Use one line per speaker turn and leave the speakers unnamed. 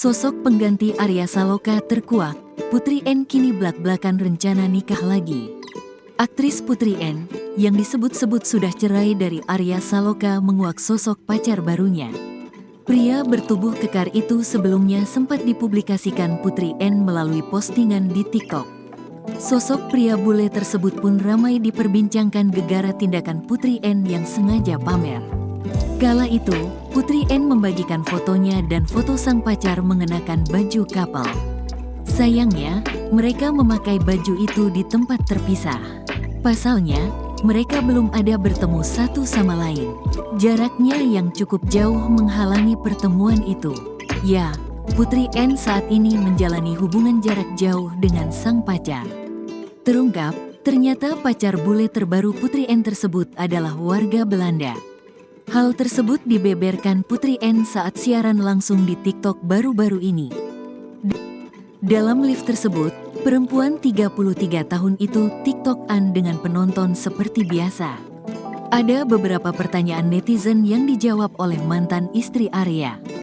Sosok pengganti Arya Saloka terkuak, Putri N kini blak-blakan rencana nikah lagi. Aktris Putri N, yang disebut-sebut sudah cerai dari Arya Saloka menguak sosok pacar barunya. Pria bertubuh kekar itu sebelumnya sempat dipublikasikan Putri N melalui postingan di TikTok. Sosok pria bule tersebut pun ramai diperbincangkan gegara tindakan Putri N yang sengaja pamer. Kala itu, Putri N membagikan fotonya dan foto sang pacar mengenakan baju kapal. Sayangnya, mereka memakai baju itu di tempat terpisah. Pasalnya, mereka belum ada bertemu satu sama lain. Jaraknya yang cukup jauh menghalangi pertemuan itu. Ya, Putri N saat ini menjalani hubungan jarak jauh dengan sang pacar. Terungkap, ternyata pacar bule terbaru Putri N tersebut adalah warga Belanda. Hal tersebut dibeberkan Putri N saat siaran langsung di TikTok baru-baru ini. Dalam live tersebut, perempuan 33 tahun itu TikTok-an dengan penonton seperti biasa. Ada beberapa pertanyaan netizen yang dijawab oleh mantan istri Arya.